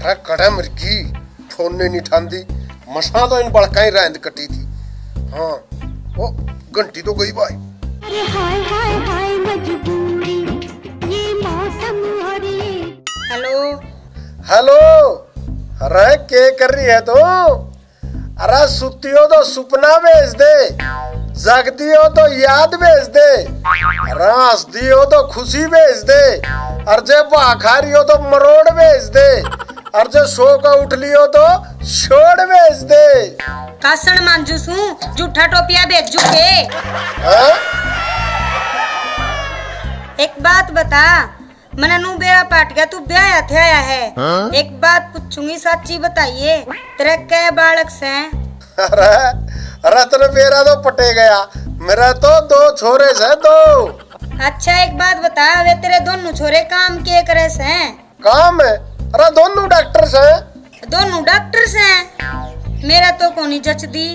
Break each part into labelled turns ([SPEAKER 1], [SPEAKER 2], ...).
[SPEAKER 1] अरे कड़ा मिर्गी फोन ने नहीं ठांदी मसा तो इन बड़का ही रैंद कटी थी। हाँ वो घंटी तो गई भाई।
[SPEAKER 2] अरे हाय हाय हाय मजबूरी ये मौसम और ये।
[SPEAKER 3] हेलो
[SPEAKER 1] हेलो, अरे क्या कर रही है तू? अरे सुती हो तो सुपना भेज दे, जगती हो तो याद भेज दे, अरे हंसती हो तो खुशी भेज दे, और जब आखारी हो तो मरोड़ भेज दे, और जब सो का उठ लियो तो छोड़ भेज दे।
[SPEAKER 3] कासन मांजूस हूँ, जूठा टोपिया भेजू के। एक बात बता, मना नू बेड़ा पाट गया, तू ब्याह थे आया है। एक बात पूछूंगी, सच्ची बताइए, तेरे कै बालक से?
[SPEAKER 1] अरे अरे तेरे बेरा तो पटे गया, मेरा तो 2 छोरे से 2।
[SPEAKER 3] अच्छा एक बात बता, वे तेरे दोनों छोरे काम के करे से?
[SPEAKER 1] काम है? अरे दोनों डॉक्टर से।
[SPEAKER 3] दोनों डॉक्टर से? मेरा तो कोनी जच दी।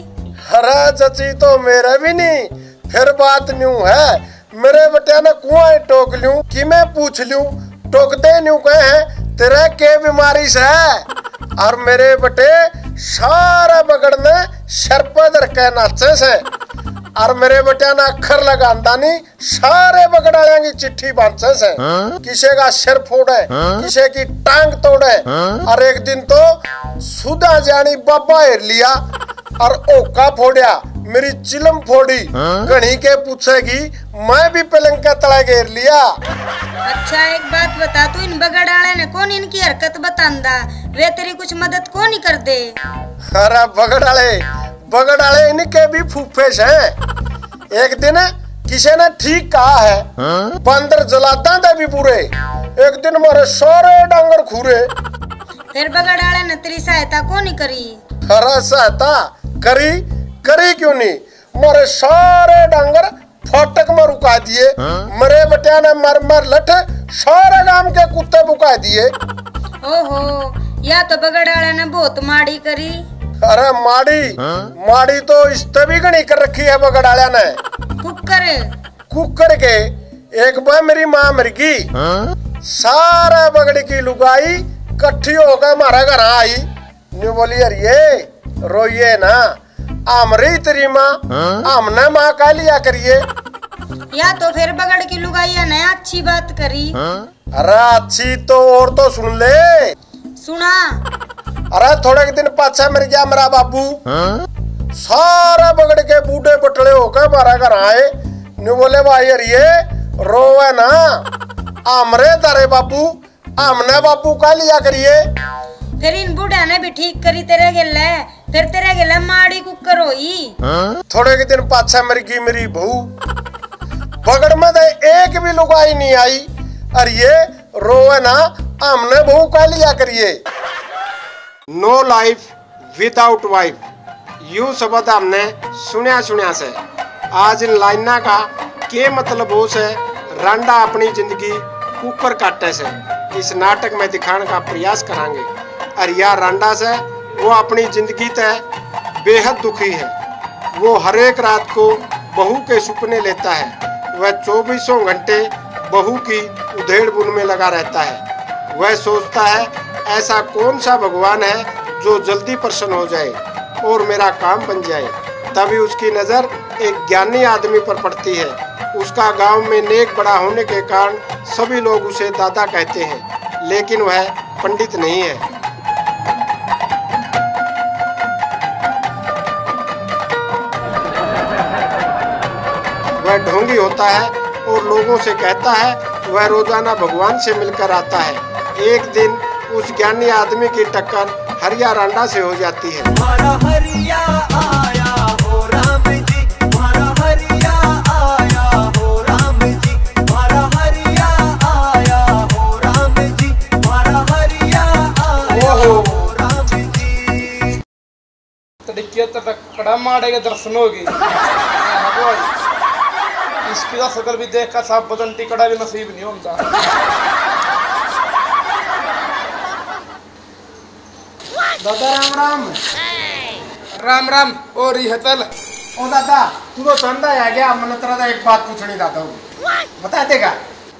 [SPEAKER 1] अरे जची तो मेरा भी नहीं, फिर बात न्यू है, मेरे बेटे ने कुआं टोक लूं कि मैं पूछ लूं, टोकते न्यू कहे तेरा के बीमारी से है, और मेरे बेटे सारा बगड़ने सर पर धर के नाचे से, और मेरे बेटे ने अखर लगांदा नहीं, सारे बगड़ालियां की चिट्ठी बांधे से, किसी का सिर फोड़े, किसी की टांग तोड़े, और एक दिन तो सुधा जानी बाबा हेर लिया और ओका फोड़िया, मेरी चिलम फोड़ी, घनी के पूछेगी मैं भी पलंग का तला घेर लिया।
[SPEAKER 3] अच्छा एक बात बता, तू इन बगड़ाले ने कौन इनकी हरकत बतांदा, वे तेरी कुछ मदद कौन नहीं कर दे?
[SPEAKER 1] अरे बगड़ाले इनके भी फूफे हैं। एक दिन किसी ने ठीक कहा है, बंदर जलाता दे भी पूरे, एक दिन मारे सारे डांगर खूरे।
[SPEAKER 3] फिर बगड़ाले ने तेरी सहायता कौन नहीं करी?
[SPEAKER 1] अरे सहायता करी क्यों नहीं, मारे सारे डांगर फाटक में रुका दिए, मरे बटिया ने मर लठ सारे गांव के कुत्ते बुका दिए।
[SPEAKER 3] ओहो, या तो बगड़ाले ने बहुत माड़ी करी।
[SPEAKER 1] अरे माड़ी तो इससे भी घनी कर रखी है बगड़ालिया ने। कुकर के एक बार मेरी माँ मर गई, सारा बगड़ी की लुगाई कट्ठी होकर हमारा घर आई, न्यू बोली अरे रोइए ना, आमरी तेरी माँ, हमने माँ का लिया करिए।
[SPEAKER 3] या तो फिर बगड़ की लुगाइया ने अच्छी बात करी।
[SPEAKER 1] अरे अच्छी तो और तो सुन ले।
[SPEAKER 3] सुना।
[SPEAKER 1] अरे थोड़े दिन पाछा मर गया मेरा बाबू, सारे बगड़ के बूढ़े बटले होकर हमारा घर आए, न्यू बोले भाई अरे रोवे ना, हमरे तारे बाबू, हमने बाबू का लिया करिए।
[SPEAKER 3] फिर इन बूढ़ा ने भी ठीक करी तेरे गिले, फिर तेरे गिले माड़ी कुकर होई।
[SPEAKER 1] थोड़े के दिन पाछा मर गई मेरी बहू, बगड़ में तो एक भी लुगाई नहीं आई, अरे ये रोवे ना, हमने बहू का लिया करिए। नो लाइफ विदाउट वाइफ, यूं शब्द हमने सुनिया से। आज इन लाइना का के मतलब हो से रांडा अपनी जिंदगी कुकर काटे से इस नाटक में दिखाने का प्रयास करांगे। और यार रांडा से वो अपनी जिंदगी तय बेहद दुखी है, वो हर एक रात को बहू के सपने लेता है, वह 24 घंटे बहू की उधेड़ बुन में लगा रहता है। वह सोचता है ऐसा कौन सा भगवान है जो जल्दी प्रसन्न हो जाए और मेरा काम बन जाए। तभी उसकी नज़र एक ज्ञानी आदमी पर पड़ती है। उसका गांव में नेक बड़ा होने के कारण सभी लोग उसे दादा कहते हैं, लेकिन वह पंडित नहीं है। वह ढोंगी होता है और लोगों से कहता है वह रोजाना भगवान से मिलकर आता है। एक दिन उस ज्ञानी आदमी की टक्कर हरिया रांडा से हो जाती है।
[SPEAKER 4] हमारा हरिया आया हो राम जी, हमारा हरिया आया हो राम जी, हमारा हरिया आया हो राम जी, हमारा हरिया आया हो राम जी।
[SPEAKER 5] तड़किया कड़ा माड़े के दर्शन होगी, इसकी तो शकल भी देख कर साफ बदन टिकड़ा भी नसीब नहीं होता।
[SPEAKER 1] दादा राम राम।
[SPEAKER 5] राम राम। और ही है चल।
[SPEAKER 1] ओ दादा तू तो चंदा आ गया, मैंने तेरा एक बात पूछनी दादा, बता देगा?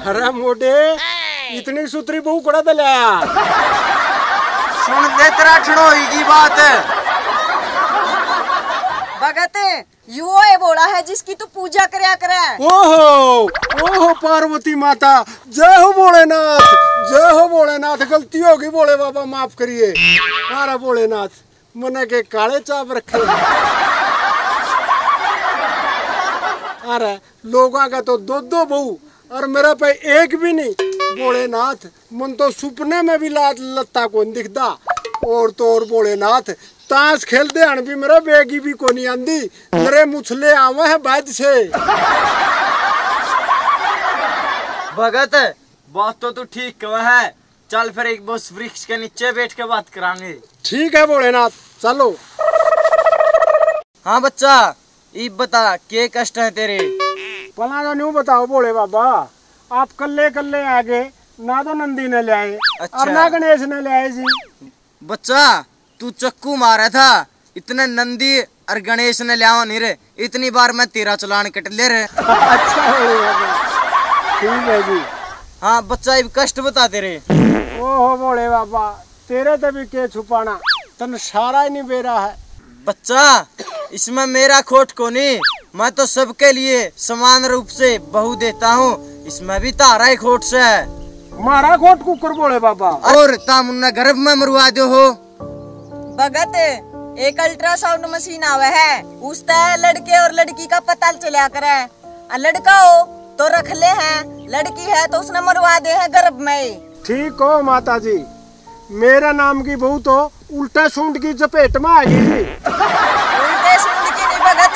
[SPEAKER 1] अरे मोटे इतनी सुतरी बहू कड़ा दलाया।
[SPEAKER 6] सुन ले तेरा ठड़ोई की बात।
[SPEAKER 7] भगत यो है बोला है जिसकी तू पूजा करया करे।
[SPEAKER 1] ओहो पार्वती माता, जय हो भोलेनाथ, जय हो भोलेनाथ। गलती होगी भोले बाबा, माफ करिए। अरे भोलेनाथ मने के काले चाप रखे। अरे लोगों का तो दो बहू और मेरा पे एक भी नहीं। भोलेनाथ मन तो सुपने में भी लात लत्ता को नहीं दिखता। और तो और भोलेनाथ ताश खेल दे भी मेरा बेगी भी को नहीं आंदी। मेरे मुछले आवे है बैद से।
[SPEAKER 6] भगत बात तो तू ठीक कहा है। चल फिर एक बस वृक्ष के नीचे बैठ के बात करांगे।
[SPEAKER 1] ठीक है भोलेनाथ, चलो।
[SPEAKER 6] हाँ बच्चा, ये बता क्या कष्ट है तेरे?
[SPEAKER 1] पला तो न्यू बताओ भोले बाबा, आप कल्ले कल्ले आगे ना तो नंदी ने ले आए और ना गणेश ने ले आए जी।
[SPEAKER 6] बच्चा तू चक्कू मारा था, इतने नंदी और गणेश ने लिया नहीं रे। इतनी बार मैं तेरा चलान कट ले रे।
[SPEAKER 1] अच्छा भोले बाबा, ठीक है जी।
[SPEAKER 6] हाँ बच्चा ये कष्ट बता तेरे।
[SPEAKER 1] ओहो भोले बाबा, तेरे तो भी के छुपाना, तन सारा ही नहीं बेरा है।
[SPEAKER 6] बच्चा इसमें मेरा खोट को नहीं, मैं तो सबके लिए समान रूप से बहू देता हूँ। इसमें भी तारा ही खोट से है।
[SPEAKER 1] मारा खोट कुकर भोले बाबा।
[SPEAKER 6] और तामुन्ना गर्भ में मरवा दो हो।
[SPEAKER 7] भगत एक अल्ट्रासाउंड मशीन आवे है, उससे लड़के और लड़की का पता चला करे। लड़का हो तो रख ले हैं, लड़की है तो उसने मरवा दे है गर्भ में।
[SPEAKER 1] ठीक हो माता जी, मेरा नाम की बहू तो उल्टा सूंड की चपेट में आ गई जी।
[SPEAKER 7] उल्टे सूंड की नहीं भगत,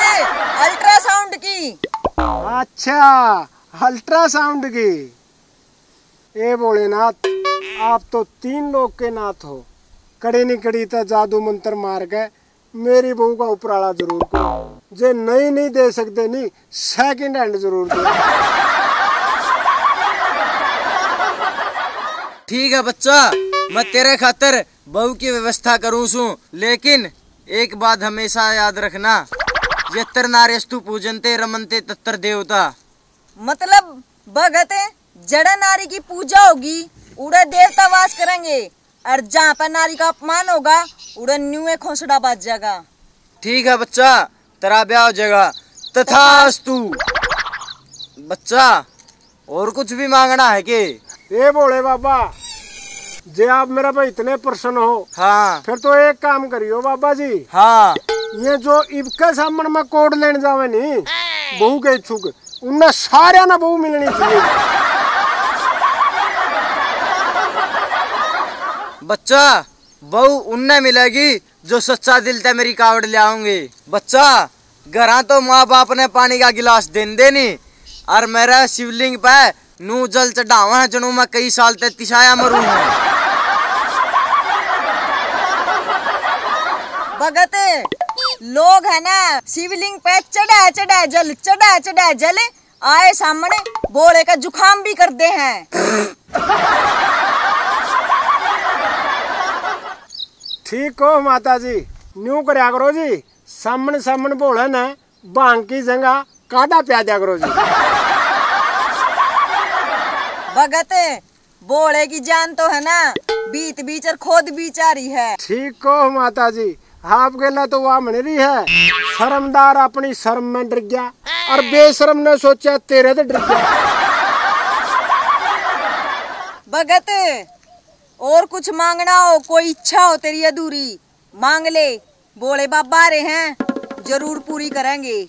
[SPEAKER 7] अल्ट्रासाउंड की।
[SPEAKER 1] अच्छा अल्ट्रासाउंड की। ए भोलेनाथ, आप तो 3 लोग के नाथ हो। कड़ी नहीं कड़ी तो जादू मंत्र मार के मेरी बहू का उपराला जरूर करो। जे नहीं दे सकते नहीं, सेकंड हैंड जरूर दो।
[SPEAKER 6] ठीक है बच्चा, मैं तेरे खातिर बहू की व्यवस्था करूँ सू। लेकिन एक बात हमेशा याद रखना, यत्र नार्यस्तु पूजनते रमनते तत्र देवता।
[SPEAKER 7] मतलब भगत जड़ा नारी की पूजा होगी उड़े देवता वास करेंगे, और जहाँ पर नारी का अपमान होगा उड़े न्यूए खोसड़ा बाज जाएगा।
[SPEAKER 6] ठीक है बच्चा, तेरा ब्याह हो जाएगा। तथास्तु। बच्चा और कुछ भी मांगना है के?
[SPEAKER 1] ए भोले बाबा, जे आप मेरा भाई इतने प्रसन्न हो,
[SPEAKER 6] हाँ
[SPEAKER 1] फिर तो एक काम करियो बाबा जी।
[SPEAKER 6] हाँ
[SPEAKER 1] ये जो इबके सामने में कोड लेने जावे नहीं बहू के इच्छुक, उनने सारे ना बहू मिलनी चाहिए।
[SPEAKER 6] बच्चा बहू उनने मिलेगी जो सच्चा दिल ते मेरी कावड़ ले आऊंगी। बच्चा घरा तो माँ बाप ने पानी का गिलास देनी, और मेरा शिवलिंग पे नू जल चढ़ावा है जनू मैं कई साल तक तिशाया मरू।
[SPEAKER 7] भगत लोग है ना शिवलिंग पे चढ़ा जल आए सामने बोले का जुखाम भी करते हैं।
[SPEAKER 1] ठीक हो माता जी, न्यू करया करो जी। सामने सामने बोले न भांग की जगह काढ़ा पिया दिया करो जी।
[SPEAKER 7] भगत बोले की जान तो है ना बीत बीचर खोद बीचारी है।
[SPEAKER 1] ठीक हो माता जी, आप गेला तो वह मन रही है। शर्मदार अपनी शर्म में डर गया और बेशर्म ने सोचा तेरे तो डर गया।
[SPEAKER 7] भगत और कुछ मांगना हो, कोई इच्छा हो तेरी अधूरी मांग ले, बोले बाबा रहे हैं जरूर पूरी करेंगे।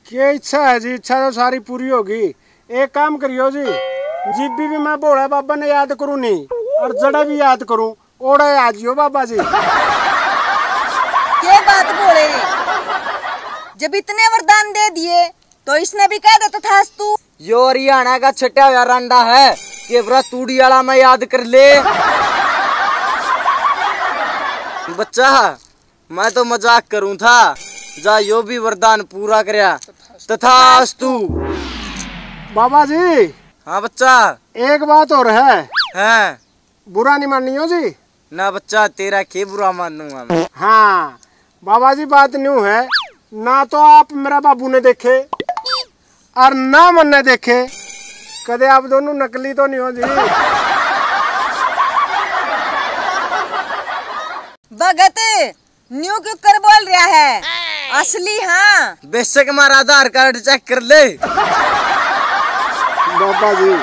[SPEAKER 1] क्या इच्छा है जी? इच्छा तो सारी पूरी होगी। एक काम करियो जी, जब भी मैं भोले बाबा ने याद करूँ नहीं और जड़ा भी याद करूँ, ओढ़े आ जियो बाबा जी।
[SPEAKER 7] क्या बात बोले, जब इतने वरदान दे दिए तो इसने भी कह देता था तू।
[SPEAKER 6] यो हरियाणा का छठा हुआ रांडा है कि व्रत तूड़ी वाला मैं याद कर ले। बच्चा मैं तो मजाक करूं था, जा यो भी वरदान पूरा करया। तथास्तु।
[SPEAKER 1] बाबा जी।
[SPEAKER 6] हाँ बच्चा।
[SPEAKER 1] एक बात और है।
[SPEAKER 6] हैं?
[SPEAKER 1] बुरा नहीं मानियो जी।
[SPEAKER 6] ना बच्चा, तेरा क्या बुरा मानूंगा मैं।
[SPEAKER 1] हाँ बाबा जी, बात न्यू है, ना तो आप मेरा बाबू ने देखे और ना मन ने देखे, कदे आप दोनों नकली तो नहीं हो जी?
[SPEAKER 7] भगत न्यू क्यों कर बोल रहा है? असली हाँ।
[SPEAKER 6] बेशक हमारा आधार कार्ड चेक कर ले।
[SPEAKER 1] बाबा जी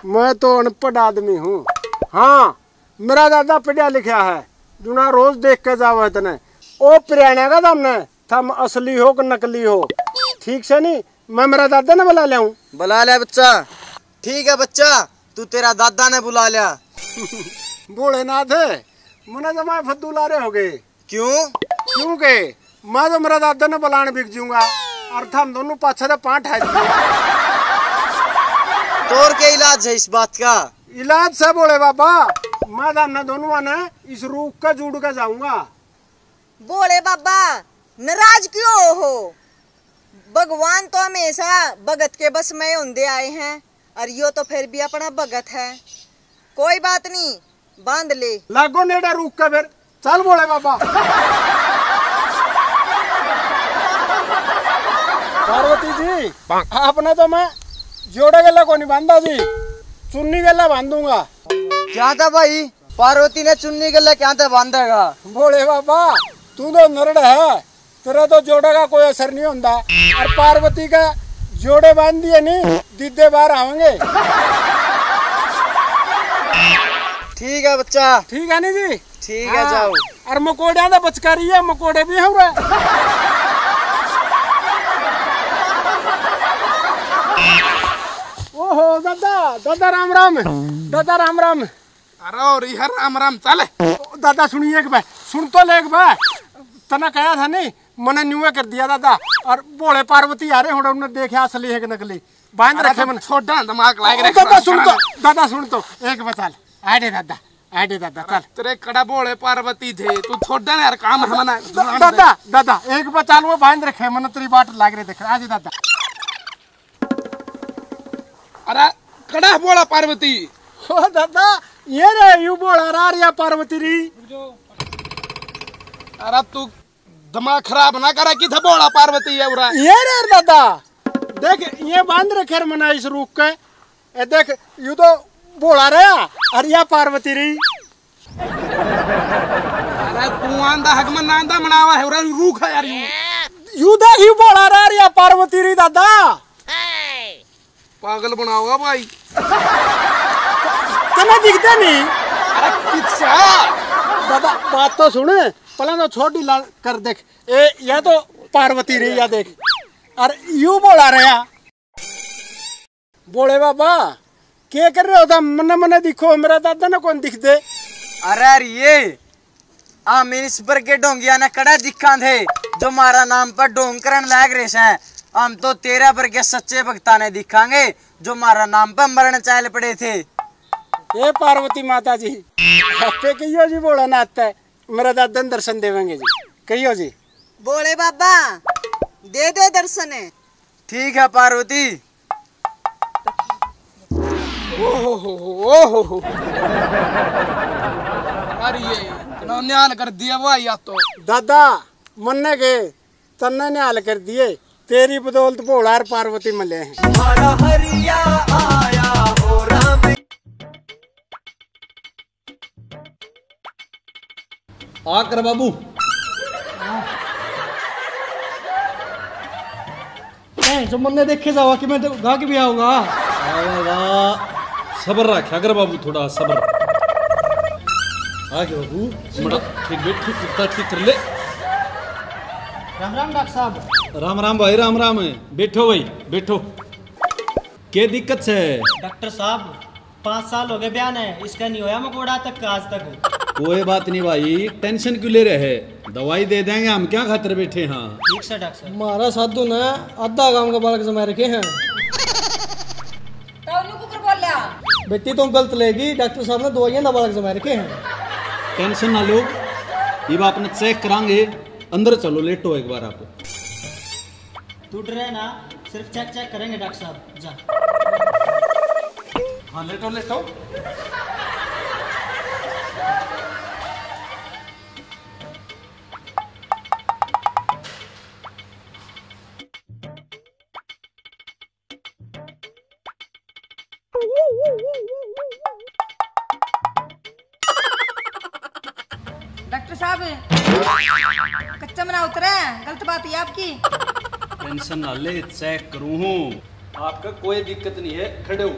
[SPEAKER 1] मैं तो अनपढ़ आदमी हूँ। हाँ मेरा दादा पढ़ा लिखा है, जुना रोज देख के जाओ इतने ओ प्रियाणा का हमने थम असली हो कि नकली हो, ठीक से नहीं मैं मेरा दादा ने बुला लिया हूँ।
[SPEAKER 6] बुला लिया बच्चा। ठीक है बच्चा, तू तेरा दादा ने बुला लिया।
[SPEAKER 1] भोलेनाथ मुने जमा फद्दू ला रहे हो गए।
[SPEAKER 6] क्यों?
[SPEAKER 1] क्योंकि मैं तो मेरा दादा ने बुलाने बिक जाऊंगा और थम दोनों पाछे से पांच है।
[SPEAKER 6] तोर क्या इलाज है इस बात का?
[SPEAKER 1] इलाज से बोले बाबा मैं हमने दोनों ने इस रूख का जुड़ के जाऊंगा।
[SPEAKER 7] बोले बाबा नाराज क्यों हो? भगवान तो हमेशा भगत के बस में होंदे आए हैं और यो तो फिर भी अपना भगत है। कोई बात नहीं, बांध ले।
[SPEAKER 1] लागो नेड़ा रूख का फिर चल बोले बाबा। पार्वती जी आपने तो मैं जोड़े गला को नहीं बांधा जी, चुन्नी गला बांधूंगा।
[SPEAKER 6] क्या था भाई? पार्वती ने चुन्नी गला क्या था बांधेगा?
[SPEAKER 1] बोले बाबा तू तो नरड़ है, तेरा तो जोड़े का कोई असर नहीं होता और पार्वती का जोड़े बांध दिए नहीं दीदे बाहर आएंगे।
[SPEAKER 6] ठीक है बच्चा।
[SPEAKER 1] ठीक है नहीं जी?
[SPEAKER 6] ठीक है जाओ।
[SPEAKER 1] और मकोड़िया तो बचकारी है, मकोड़े भी हो रहे। ओहो दादा दादा राम राम, दादा राम राम।
[SPEAKER 5] अरे और यार राम राम चले।
[SPEAKER 1] दादा सुनिए एक बार, सुन तो ले एक बार, तना कहा था नहीं मैंने न्यूए कर दिया दादा और बोले पार्वती आ रहे हो उन्होंने देखा असली है कि नकली बांध रखे मन
[SPEAKER 5] छोटा दिमाग लाग रहा।
[SPEAKER 1] दादा सुन तो, दादा सुन तो एक बता आडे दादा, आडे दादा चल।
[SPEAKER 5] तेरे कड़ा बोले पार्वती थे तू छोटा यार काम है मना।
[SPEAKER 1] दादा दादा एक बचा लो बांध रखे मन तेरी बाट लाग रहे देख आज दादा।
[SPEAKER 5] अरे कड़ा बोला पार्वती।
[SPEAKER 1] ओ दादा ये रे यू बोला रारिया पार्वती री।
[SPEAKER 5] अरे तू दिमाग खराब ना करा कि था बोला पार्वती है उरा।
[SPEAKER 1] ये रे दादा देख ये बांध रखे मना इस रूख के ए देख यू तो बोला रहा और या पार्वती री।
[SPEAKER 5] अरे तू आंदा हक मन आंदा मनावा है उरा रूख है यार
[SPEAKER 1] यू देख यू बोला रहा या पार्वती री दादा।
[SPEAKER 5] पागल बनाओगा भाई।
[SPEAKER 1] तना दिखते नहीं।
[SPEAKER 5] अरे किच्छा
[SPEAKER 1] दादा बात तो सुन पहले तो छोटी ला कर देख ए या तो पार्वती री या देख और यू बोला रहा। बोले बाबा क्या कर रहे हो था मने मने दिखो मेरा दादा ना कौन दिख दे।
[SPEAKER 6] अरे ये मीनिस्पर के डोंगिया ने कड़ा दिखा थे जो मारा नाम पर डोंग करन लाग रहे हैं। हम तो 13 पर के सच्चे भक्ता ने दिखांगे जो मारा नाम पर मरण चाल पड़े थे।
[SPEAKER 1] ये पार्वती माता जी आपे कहियो जी बोला ना आता है मेरा दादा दर्शन देवेंगे जी कहियो जी।
[SPEAKER 7] बोले बाबा दे दे दर्शन है।
[SPEAKER 6] ठीक है पार्वती।
[SPEAKER 5] ओहो अरे ये इतना न्याल कर दिया भाई या तो।
[SPEAKER 1] दादा मन्ने के तन्ने न्याल कर दिए तेरी बदौलत भोला और पार्वती मिले हैं।
[SPEAKER 4] हमारा हरिया आया हो राम।
[SPEAKER 8] आकर बाबू
[SPEAKER 9] जो मन्ने देखे जाओ कि मैं गा के भी आऊंगा।
[SPEAKER 8] सबर रखा कर बाबू, थोड़ा सबर। आगे बाबू ठीक बैठ ठीक कुत्ता ठीक कर ले।
[SPEAKER 9] राम राम डॉक्टर साहब।
[SPEAKER 8] राम राम भाई राम राम। बैठो भाई बैठो। क्या दिक्कत है
[SPEAKER 9] डॉक्टर साहब 5 साल हो गए बयान है इसका नहीं होया मकोड़ा तक का आज तक।
[SPEAKER 8] कोई बात नहीं भाई, टेंशन क्यों ले रहे हैं, दवाई दे देंगे हम क्या खातिर बैठे हैं।
[SPEAKER 9] ठीक से डॉक्टर साहब। हमारा साधु ने आधा गांव का बालक जमा रखे हैं। बेटी तुम गलत लेगी, डॉक्टर साहब ने दवाइयां ना बालक जमा रखे हैं।
[SPEAKER 8] टेंशन ना लो, ये बात अपने चेक करांगे। अंदर चलो लेटो एक बार आप।
[SPEAKER 9] तू डरे ना, सिर्फ चेक करेंगे डॉक्टर साहब जा।
[SPEAKER 5] हाँ लेटो लेटो।
[SPEAKER 10] साहब कच्चा मना उतरा है, गलत बात है आपकी।
[SPEAKER 8] टेंशन ना ले, चेक करूँ हूँ, आपका कोई दिक्कत नहीं है, खड़े हो।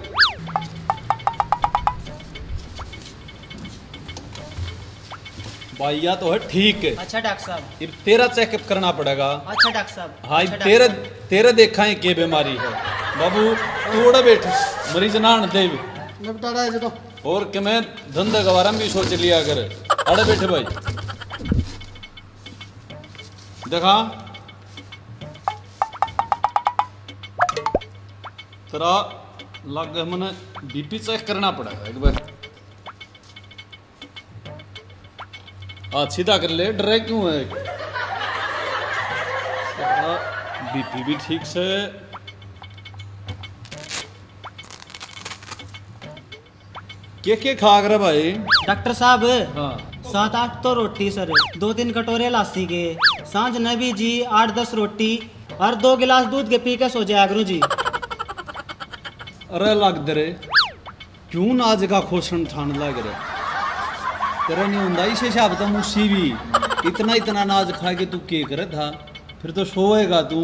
[SPEAKER 8] भैया तो है ठीक है।
[SPEAKER 9] अच्छा डॉक्टर साहब।
[SPEAKER 8] फिर तेरा चेकअप करना पड़ेगा।
[SPEAKER 9] अच्छा डॉक्टर साहब।
[SPEAKER 8] हाँ
[SPEAKER 9] अच्छा,
[SPEAKER 8] तेरे
[SPEAKER 9] डॉक्टर साहब।
[SPEAKER 8] तेरे देखा है के बीमारी है बाबू, तू उड़ा बैठ, मरीज ना दे
[SPEAKER 1] तो
[SPEAKER 8] और कि मैं धंधा के बारे में भी सोच लिया कर। अड़े बैठे भाई, देखा तेरा लग मैंने बीपी चेक करना पड़ेगा एक बार। आज सीधा कर ले, डरे क्यों है? बीपी भी ठीक से। क्या खा कर भाई?
[SPEAKER 9] डॉक्टर साहब
[SPEAKER 8] हाँ
[SPEAKER 9] 7-8 तो रोटी सर, 2-3 कटोरे लासी के, सांझ नबी जी 8-10 रोटी और 2 गिलास दूध के पी के सो जाया करूँ जी।
[SPEAKER 8] अरे लग दे रे, क्यों नाज का खोसन ठान लग रहे? तेरा नहीं होता इस हिसाब तो मुझसे भी इतना इतना नाज खा के तू क्या करे था? फिर तो सोएगा तू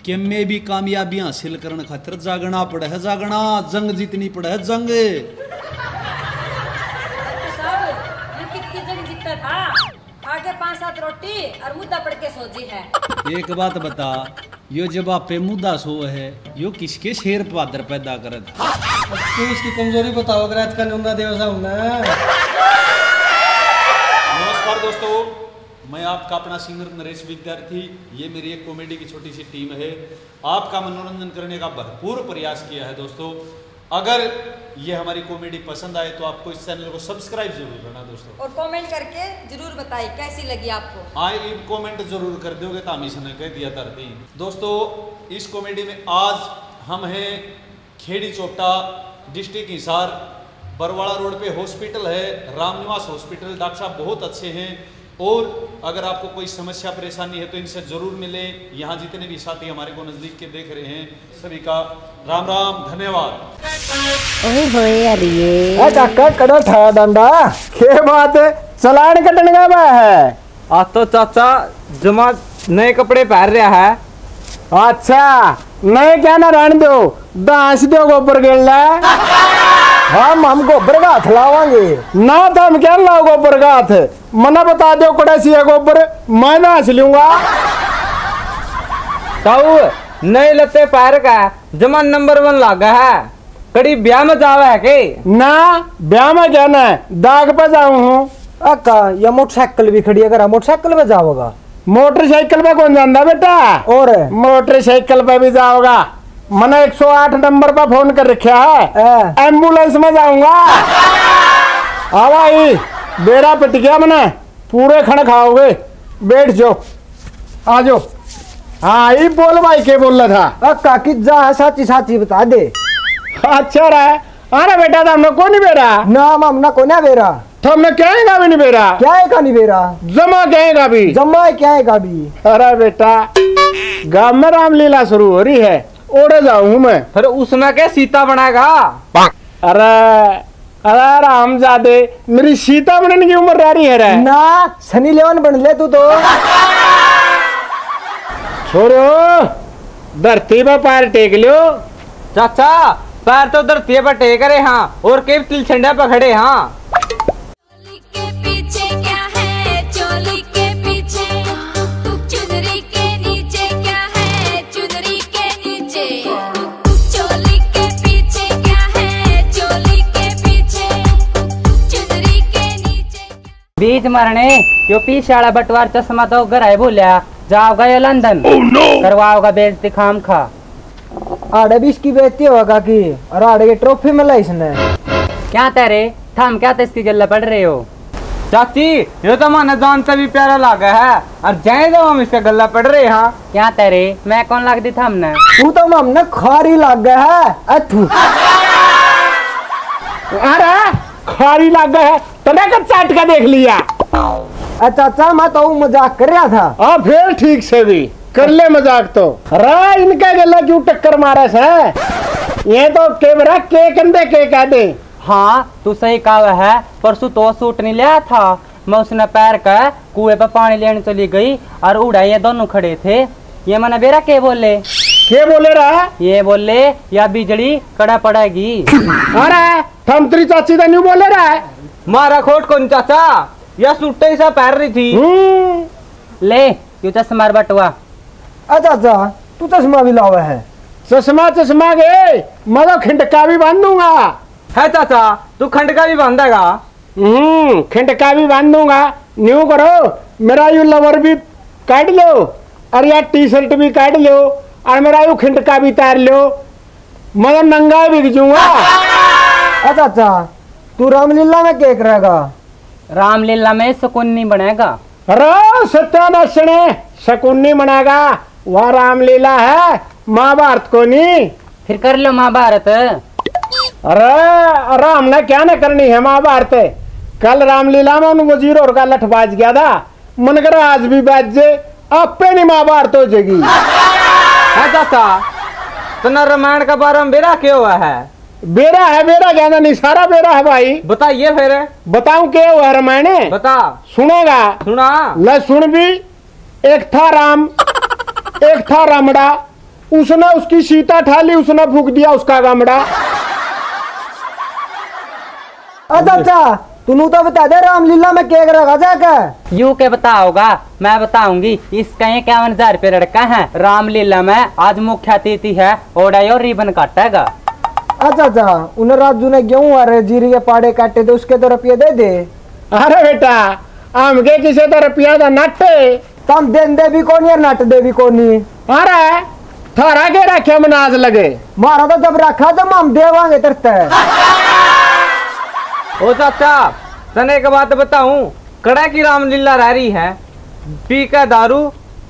[SPEAKER 8] कि मैं भी कामयाबी हासिल करने खातिर जागना पड़े है, जागना, जंग जीतनी पड़े है, जंग।
[SPEAKER 10] कितनी जंग जीता था, आगे 5-7 रोटी और मुद्दा पड़ के सोजी है।
[SPEAKER 8] एक बात बता, यो जब आप पे मुद्दा सो है, यो किसके शेर पादर पैदा करे था?
[SPEAKER 1] तू इसकी कमजोरी बताओ, अगर आज का नुंदा देवसा होना।
[SPEAKER 8] नमस्कार दोस्तों, मैं आपका अपना सिंगर नरेश विद्यार्थी। ये मेरी एक कॉमेडी की छोटी सी टीम है। आपका मनोरंजन करने का भरपूर प्रयास किया है दोस्तों। अगर ये हमारी कॉमेडी पसंद आए तो आपको इस चैनल को सब्सक्राइब जरूर करना दोस्तों,
[SPEAKER 10] और कमेंट करके जरूर बताइए कैसी लगी आपको।
[SPEAKER 8] हाँ ये कमेंट जरूर कर दोगे तो हम इसने कह दिया धरती। दोस्तों इस कॉमेडी में आज हम हैं खेड़ी चोपटा, डिस्ट्रिक्ट हिसार, बरवाड़ा रोड पे हॉस्पिटल है, रामनिवास हॉस्पिटल। डॉक्टर साहब बहुत अच्छे हैं और अगर आपको कोई समस्या परेशानी है तो इनसे जरूर मिले। यहाँ जितने भी साथी हमारे को नजदीक के देख रहे हैं सभी का राम राम, धन्यवाद।
[SPEAKER 2] ओए होए अरिये
[SPEAKER 1] काका कड़ा था डंडा, के बात है चलान कटन का बा है?
[SPEAKER 6] आज तो चाचा जमा नए कपड़े पहन रहा है।
[SPEAKER 1] अच्छा नहीं क्या ना रहने दो, दांस दो गोबर गिरला। हम गोबर का हाथ लावांगे ना, तो हम क्या लाओ गोबर का हाथ? मना बता दो कड़ा सी है गोबर, मैं ना हंस लूंगा।
[SPEAKER 6] ताऊ नए लत्ते पैर का जमा नंबर 1 लागा है, कड़ी ब्याह में जावा है के?
[SPEAKER 1] ना ब्याह में क्या ना, दाग पे जाऊं हूँ।
[SPEAKER 6] अक्का ये मोटरसाइकिल भी खड़ी है, अगर मोटरसाइकिल में जाओगा?
[SPEAKER 1] मोटरसाइकिल पे कौन जानता बेटा, और मोटरसाइकिल पे भी जाओगा। मैंने 108 नंबर पर फोन कर रखा है, एम्बुलेंस में जाऊंगा। आवाई बेरा पिट गया, मैंने पूरे खड़ खाओगे, बैठ जाओ, आ जाओ। हाँ ये बोल भाई के बोल रहा था?
[SPEAKER 6] अक्का की जा साची साची बता दे।
[SPEAKER 1] अच्छा रहा, अरे बेटा तो हमने को नहीं बेरा
[SPEAKER 6] ना, हमने को ना बेरा,
[SPEAKER 1] तो हमने कहेगा भी नहीं बेरा।
[SPEAKER 6] क्या है का नहीं बेरा?
[SPEAKER 1] जमा कहेगा भी,
[SPEAKER 6] जमा क्या है का भी?
[SPEAKER 1] अरे बेटा गाँव में रामलीला शुरू हो रही है, ओढ़े जाऊं मैं।
[SPEAKER 6] फिर उसमें क्या सीता बनाएगा?
[SPEAKER 1] अरे अरे रामजादे, मेरी सीता बनने की उम्र रह रही है रे।
[SPEAKER 6] ना सनी लियोन बन ले तू तो।
[SPEAKER 1] छोरो धरती पे पैर टेक लियो।
[SPEAKER 6] चाचा पैर तो धरती पे टेक रहे हाँ, और के तिल छंडा पे खड़े हाँ।
[SPEAKER 2] चोली के पीछे क्या है, चोली के पीछे चुनरी के नीचे क्या है, चुनरी के नीचे चोली के पीछे क्या है, चोली के पीछे चुनरी के नीचे।
[SPEAKER 11] बीच मरने यो पीछे वाला बटवार चश्मा तो घर है बोलिया, जाओगा ये लंदन करवाओगा बेइज्जती खाम खा।
[SPEAKER 6] आड़े भी इसकी बेइज्जती होगा कि, और आड़े की ट्रॉफी मिला इसने।
[SPEAKER 11] क्या तेरे थम क्या तो इसकी गल्ला पढ़ रहे हो?
[SPEAKER 6] चाची ये तो माने जान से भी प्यारा लगा है, और जाए तो हम इसका गल्ला पढ़ रहे हैं।
[SPEAKER 11] क्या तेरे मैं कौन लग दी थमने?
[SPEAKER 6] तू तो हमने खारी लग गया है। अथू
[SPEAKER 1] अरे खारी लग गया है, तने का चाट का देख लिया।
[SPEAKER 6] चाचा मैं तो मजाक कर रहा था।
[SPEAKER 1] हाँ फिर ठीक से भी कर ले मजाक तो। अरे इनका गला क्यों टक्कर मारा है? ये तो कैमरा के कंधे के कह दे।
[SPEAKER 11] हाँ तू सही कहा है, परसों तो सूट नहीं लिया था, मैं उसने पैर का कुएं पर पानी लेने चली गई और उड़ा ये दोनों खड़े थे। ये मैंने बेरा के बोले
[SPEAKER 1] रहा
[SPEAKER 11] ये बोले या बिजली कड़ा पड़ेगी।
[SPEAKER 1] अरे थम तेरी चाची तो नहीं बोले रहा है।
[SPEAKER 11] मारा खोट कौन चाचा, या सुट्टे ही सा पैर रही थी। ले क्यों चश्मा बटवा।
[SPEAKER 12] चाचा तू चश्मा भी लावा है।
[SPEAKER 1] चश्मा गे मैं तो खिंडका भी बांध दूंगा।
[SPEAKER 11] है चाचा तू खंडका भी बांधेगा।
[SPEAKER 1] खिंडका भी बांध दूंगा। न्यू करो मेरा यू लवर भी काट लो और यार टी शर्ट भी काट लो और मेरा यू खिंडका भी तार लो, मैं नंगा बिक जाऊंगा।
[SPEAKER 12] चाचा तू रामलीला में क्या करेगा?
[SPEAKER 11] रामलीला में शकुन नहीं बनेगा।
[SPEAKER 1] अरे सत्यानाश शकुन नहीं बनेगा, वह रामलीला है, महाभारत को नहीं।
[SPEAKER 11] फिर कर लो महाभारत।
[SPEAKER 1] अरे हमने क्या न करनी है महाभारत। कल रामलीला में उन वजीर और का लठ बाज गया था, मन कर आज भी बाज जे आपे नहीं महाभारत हो जाएगी।
[SPEAKER 11] चाचा तो रामायण का बारे में बेरा क्यों हुआ है?
[SPEAKER 1] बेरा है, बेरा ज्यादा नहीं सारा बेरा है भाई।
[SPEAKER 11] बताइए फिर।
[SPEAKER 1] बताऊं क्या हुआ है रामायण?
[SPEAKER 11] बता।
[SPEAKER 1] सुनेगा?
[SPEAKER 11] सुना।
[SPEAKER 1] ले सुन भी। एक था राम, एक था रामड़ा, उसने उसकी सीता ठाली, उसने फूक दिया उसका गामड़ा।
[SPEAKER 12] चाचा तू तो बता दे रामलीला में क्या करेगा जाकर?
[SPEAKER 11] यू के बताओगा, मैं बताऊंगी। इसका 51,000 रुपये लड़का है। रामलीला में आज मुख्य अतिथि है, ओडाई और रिबन काटेगा।
[SPEAKER 12] चाचा उन्हें राजू ने गेहूं आ रहे जीरी के पाड़े काटे थे, उसके तो रुपये दे दे।
[SPEAKER 1] अरे बेटा आम के किसे तो रुपया था नट्टे,
[SPEAKER 12] तम दे भी कौन यार नट दे भी कौन नहीं।
[SPEAKER 1] अरे थारा के रखे मनाज लगे,
[SPEAKER 12] मारा तो जब रखा तो हम देवांगे तरते।
[SPEAKER 11] ओ चाचा तने एक बात बताऊं, कड़ा की रामलीला रह रही है, पी का दारू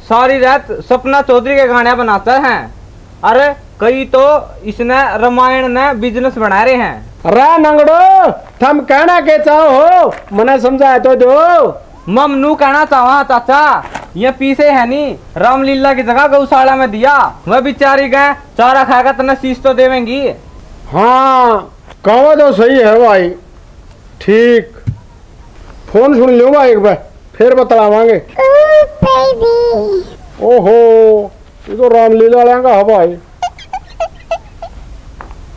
[SPEAKER 11] सारी रात सपना चौधरी के गाने बनाता है। अरे कई तो इसने रामायण ने बिजनेस बना रहे हैं।
[SPEAKER 1] रा नंगड़ो थम कहना के चाहो मने समझाए तो दो।
[SPEAKER 11] ममनू कहना चाहा चाचा, ये पीछे है नी रामलीला की जगह गौशाला में दिया, वह बेचारी गए चारा खाएगा तने शीश तो देवेंगी।
[SPEAKER 1] हाँ कहो तो सही है भाई, ठीक। फोन सुन लूंगा एक बार फिर बतलावांगे। ओहो ये तो रामलीला लेंगा है भाई।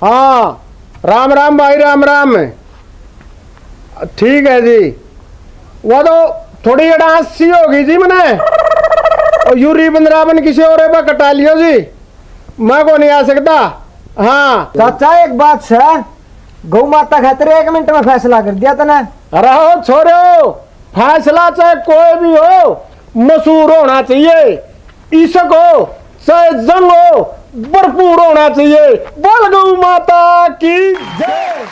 [SPEAKER 1] हाँ राम राम भाई, राम राम। ठीक है जी, वो तो थोड़ी एडवांस सी होगी जी मैंने, और यू रिबन राबन किसी और पर कटा लियो जी, मैं को नहीं आ सकता। हाँ
[SPEAKER 12] चाचा एक बात से, गौ माता खातिर 1 मिनट में फैसला कर दिया तने।
[SPEAKER 1] रहो छोरो, फैसला चाहे कोई भी हो मशहूर होना चाहिए, ईशक हो चाहे जंग हो भरपूर होना चाहिए। बोल गौ माता की जय।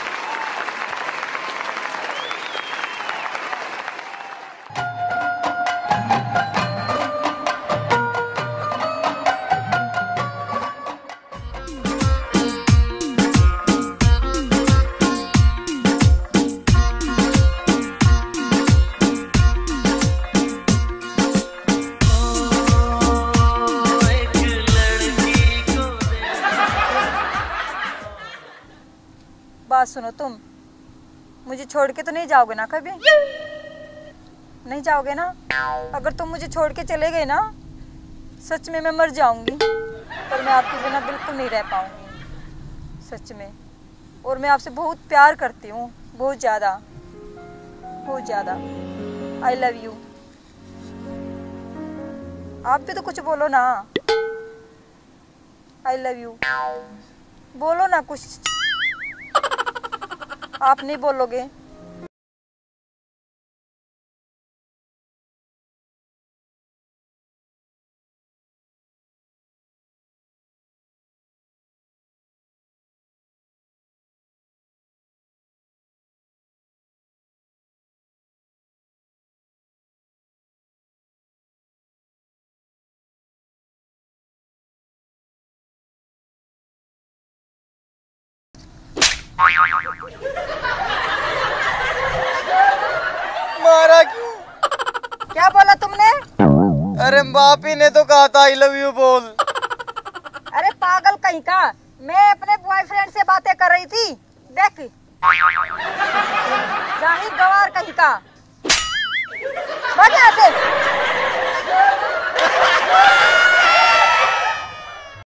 [SPEAKER 7] बात सुनो, तुम मुझे छोड़ के तो नहीं जाओगे ना? कभी नहीं जाओगे ना? अगर तुम मुझे छोड़ के चले गए ना, सच में मैं मर जाऊंगी, पर मैं आपके बिना बिल्कुल नहीं रह पाऊंगी सच में। और मैं आपसे बहुत प्यार करती हूँ, बहुत ज़्यादा बहुत ज़्यादा। I love you. आप भी तो कुछ बोलो ना। आई लव यू बोलो ना कुछ। आप नहीं बोलोगे?
[SPEAKER 6] मारा क्यों?
[SPEAKER 7] क्या बोला तुमने?
[SPEAKER 6] अरे बाप ही ने तो कहा था आई लव यू बोल।
[SPEAKER 7] अरे पागल कहीं का, मैं अपने बॉयफ्रेंड से बातें कर रही थी। देख जाहिर गवार कहीं का। भाग यहाँ से।